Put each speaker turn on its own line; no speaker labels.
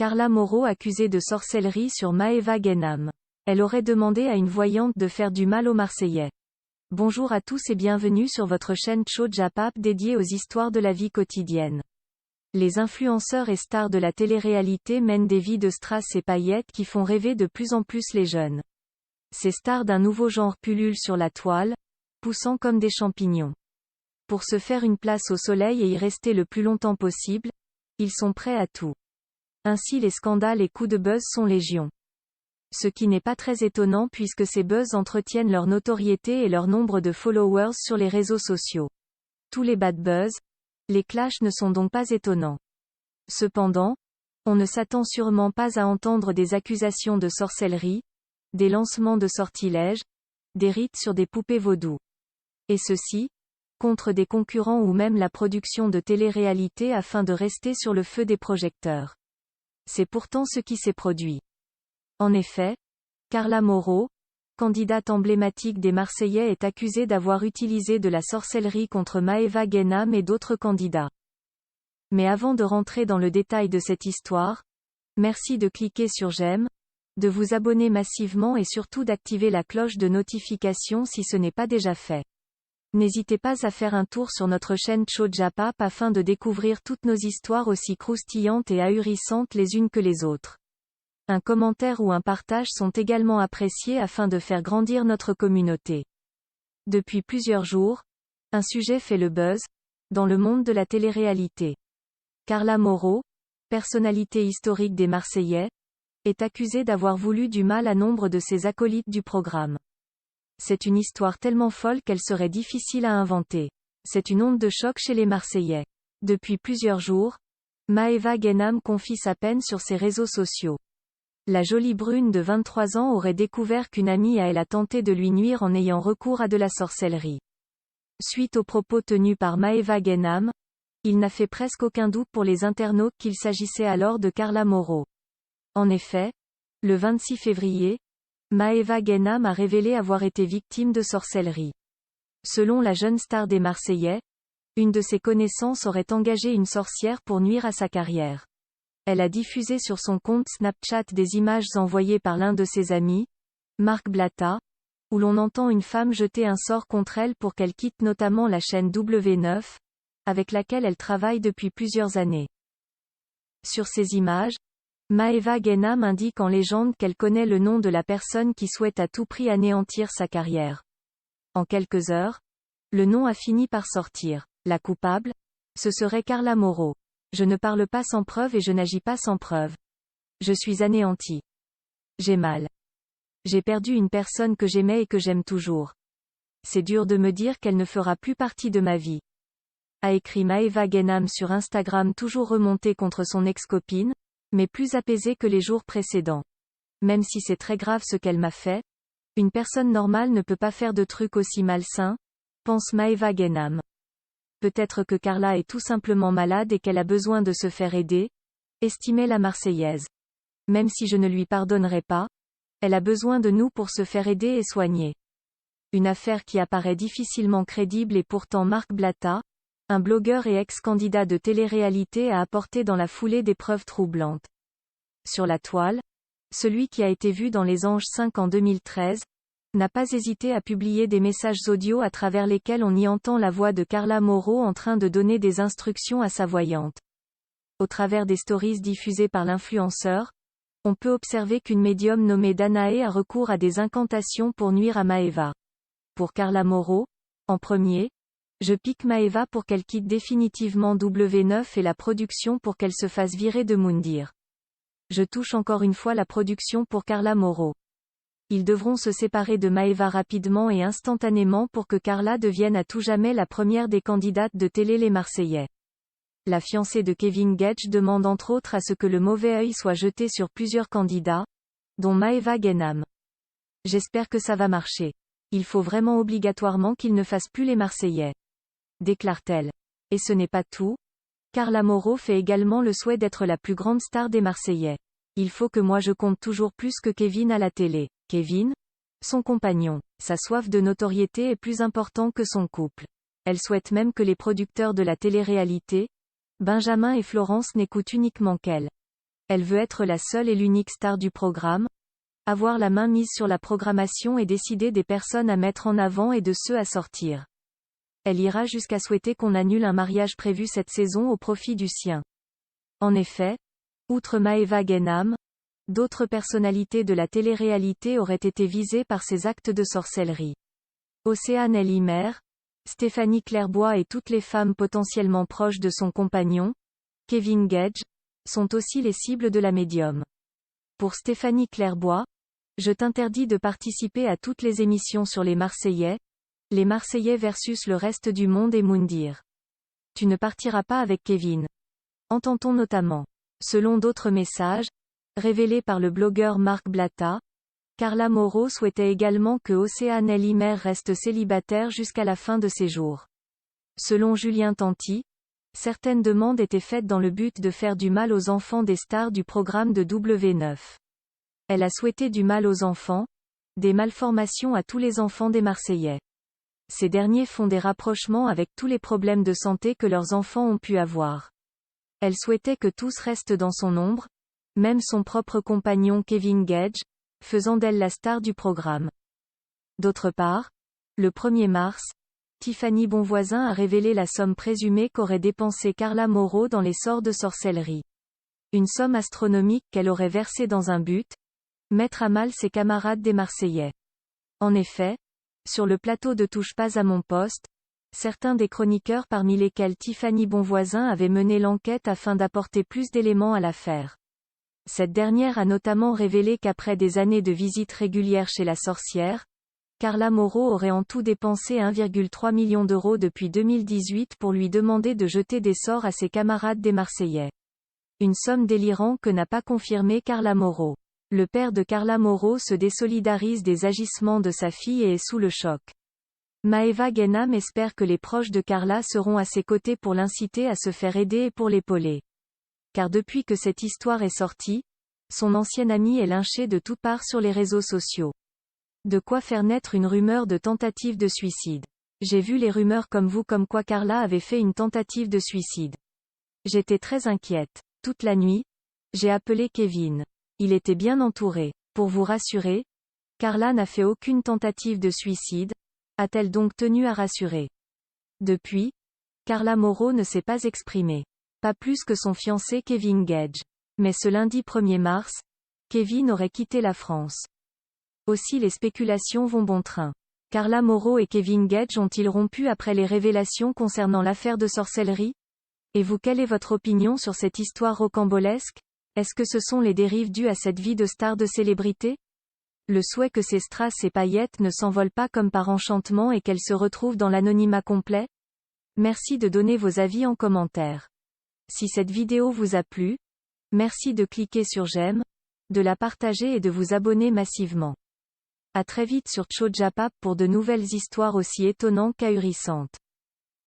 Carla Mauro accusée de sorcellerie sur Maëva Guénam. Elle aurait demandé à une voyante de faire du mal aux Marseillais. Bonjour à tous et bienvenue sur votre chaîne Tcho Japap dédiée aux histoires de la vie quotidienne. Les influenceurs et stars de la télé-réalité mènent des vies de strass et paillettes qui font rêver de plus en plus les jeunes. Ces stars d'un nouveau genre pullulent sur la toile, poussant comme des champignons. Pour se faire une place au soleil et y rester le plus longtemps possible, ils sont prêts à tout. Ainsi les scandales et coups de buzz sont légion. Ce qui n'est pas très étonnant puisque ces buzz entretiennent leur notoriété et leur nombre de followers sur les réseaux sociaux. Tous les bad buzz, les clashs ne sont donc pas étonnants. Cependant, on ne s'attend sûrement pas à entendre des accusations de sorcellerie, des lancements de sortilèges, des rites sur des poupées vaudou. Et ceci, contre des concurrents ou même la production de télé-réalité afin de rester sur le feu des projecteurs. C'est pourtant ce qui s'est produit. En effet, Carla Mauro, candidate emblématique des Marseillais, est accusée d'avoir utilisé de la sorcellerie contre Maëva Guénam et d'autres candidats. Mais avant de rentrer dans le détail de cette histoire, merci de cliquer sur j'aime, de vous abonner massivement et surtout d'activer la cloche de notification si ce n'est pas déjà fait. N'hésitez pas à faire un tour sur notre chaîne Tcho Japap afin de découvrir toutes nos histoires aussi croustillantes et ahurissantes les unes que les autres. Un commentaire ou un partage sont également appréciés afin de faire grandir notre communauté. Depuis plusieurs jours, un sujet fait le buzz, dans le monde de la télé-réalité. Carla Mauro, personnalité historique des Marseillais, est accusée d'avoir voulu du mal à nombre de ses acolytes du programme. C'est une histoire tellement folle qu'elle serait difficile à inventer. C'est une onde de choc chez les Marseillais. Depuis plusieurs jours, Maëva Guénam confie sa peine sur ses réseaux sociaux. La jolie brune de 23 ans aurait découvert qu'une amie à elle a tenté de lui nuire en ayant recours à de la sorcellerie. Suite aux propos tenus par Maëva Guénam, il n'a fait presque aucun doute pour les internautes qu'il s'agissait alors de Carla Mauro. En effet, le 26 février, Maëva Guénam a révélé avoir été victime de sorcellerie. Selon la jeune star des Marseillais, une de ses connaissances aurait engagé une sorcière pour nuire à sa carrière. Elle a diffusé sur son compte Snapchat des images envoyées par l'un de ses amis, Marc Blatta, où l'on entend une femme jeter un sort contre elle pour qu'elle quitte notamment la chaîne W9, avec laquelle elle travaille depuis plusieurs années. Sur ces images, Maëva Guénam indique en légende qu'elle connaît le nom de la personne qui souhaite à tout prix anéantir sa carrière. En quelques heures, le nom a fini par sortir. La coupable? Ce serait Carla Mauro. Je ne parle pas sans preuve et je n'agis pas sans preuve. Je suis anéantie. J'ai mal. J'ai perdu une personne que j'aimais et que j'aime toujours. C'est dur de me dire qu'elle ne fera plus partie de ma vie. A écrit Maëva Guénam sur Instagram, toujours remontée contre son ex-copine, mais plus apaisée que les jours précédents. Même si c'est très grave ce qu'elle m'a fait, une personne normale ne peut pas faire de trucs aussi malsains, pense Maëva Guénam. Peut-être que Carla est tout simplement malade et qu'elle a besoin de se faire aider, estimait la Marseillaise. Même si je ne lui pardonnerai pas, elle a besoin de nous pour se faire aider et soigner. Une affaire qui apparaît difficilement crédible et pourtant Marc Blatta, un blogueur et ex-candidat de télé-réalité, a apporté dans la foulée des preuves troublantes. Sur la toile, celui qui a été vu dans Les Anges 5 en 2013, n'a pas hésité à publier des messages audio à travers lesquels on y entend la voix de Carla Mauro en train de donner des instructions à sa voyante. Au travers des stories diffusées par l'influenceur, on peut observer qu'une médium nommée Danae a recours à des incantations pour nuire à Maëva. Pour Carla Mauro, en premier, je pique Maëva pour qu'elle quitte définitivement W9 et la production pour qu'elle se fasse virer de Moundir. Je touche encore une fois la production pour Carla Mauro. Ils devront se séparer de Maëva rapidement et instantanément pour que Carla devienne à tout jamais la première des candidates de télé les Marseillais. La fiancée de Kevin Getch demande entre autres à ce que le mauvais œil soit jeté sur plusieurs candidats, dont Maëva Guénam. J'espère que ça va marcher. Il faut vraiment obligatoirement qu'ils ne fassent plus les Marseillais, déclare-t-elle. Et ce n'est pas tout. Carla Mauro fait également le souhait d'être la plus grande star des Marseillais. Il faut que moi je compte toujours plus que Kevin à la télé. Kevin? Son compagnon. Sa soif de notoriété est plus important que son couple. Elle souhaite même que les producteurs de la télé-réalité, Benjamin et Florence, n'écoutent uniquement qu'elle. Elle veut être la seule et l'unique star du programme, avoir la main mise sur la programmation et décider des personnes à mettre en avant et de ceux à sortir. Elle ira jusqu'à souhaiter qu'on annule un mariage prévu cette saison au profit du sien. En effet, outre Maeva Gainam, d'autres personnalités de la télé-réalité auraient été visées par ces actes de sorcellerie. Océane Ellimer, Stéphanie Clairbois et toutes les femmes potentiellement proches de son compagnon, Kevin Gage, sont aussi les cibles de la médium. Pour Stéphanie Clairbois, je t'interdis de participer à toutes les émissions sur les Marseillais versus le reste du monde et Moundir. Tu ne partiras pas avec Kevin. Entend-on notamment. Selon d'autres messages, révélés par le blogueur Marc Blatta, Carla Moreau souhaitait également que Océane Ellimer reste célibataire jusqu'à la fin de ses jours. Selon Julien Tanti, certaines demandes étaient faites dans le but de faire du mal aux enfants des stars du programme de W9. Elle a souhaité du mal aux enfants, des malformations à tous les enfants des Marseillais. Ces derniers font des rapprochements avec tous les problèmes de santé que leurs enfants ont pu avoir. Elle souhaitait que tous restent dans son ombre, même son propre compagnon Kevin Gage, faisant d'elle la star du programme. D'autre part, le 1er mars, Tiffany Bonvoisin a révélé la somme présumée qu'aurait dépensée Carla Moreau dans les sorts de sorcellerie. Une somme astronomique qu'elle aurait versée dans un but, mettre à mal ses camarades des Marseillais. En effet, sur le plateau de Touche pas à mon poste, certains des chroniqueurs parmi lesquels Tiffany Bonvoisin avait mené l'enquête afin d'apporter plus d'éléments à l'affaire. Cette dernière a notamment révélé qu'après des années de visites régulières chez la sorcière, Carla Moreau aurait en tout dépensé 1,3 million d'euros depuis 2018 pour lui demander de jeter des sorts à ses camarades des Marseillais. Une somme délirante que n'a pas confirmé Carla Moreau. Le père de Carla Moreau se désolidarise des agissements de sa fille et est sous le choc. Maeva Gainam espère que les proches de Carla seront à ses côtés pour l'inciter à se faire aider et pour l'épauler. Car depuis que cette histoire est sortie, son ancienne amie est lynchée de toutes parts sur les réseaux sociaux. De quoi faire naître une rumeur de tentative de suicide. J'ai vu les rumeurs comme vous comme quoi Carla avait fait une tentative de suicide. J'étais très inquiète. Toute la nuit, j'ai appelé Kevin. Il était bien entouré. Pour vous rassurer, Carla n'a fait aucune tentative de suicide, a-t-elle donc tenu à rassurer. Depuis, Carla Moreau ne s'est pas exprimée. Pas plus que son fiancé Kevin Gage. Mais ce lundi 1er mars, Kevin aurait quitté la France. Aussi les spéculations vont bon train. Carla Moreau et Kevin Gage ont-ils rompu après les révélations concernant l'affaire de sorcellerie? Et vous, quelle est votre opinion sur cette histoire rocambolesque? Est-ce que ce sont les dérives dues à cette vie de star de célébrité? Le souhait que ces strass et paillettes ne s'envolent pas comme par enchantement et qu'elles se retrouvent dans l'anonymat complet? Merci de donner vos avis en commentaire. Si cette vidéo vous a plu, merci de cliquer sur j'aime, de la partager et de vous abonner massivement. À très vite sur Tcho Japap pour de nouvelles histoires aussi étonnantes qu'ahurissantes.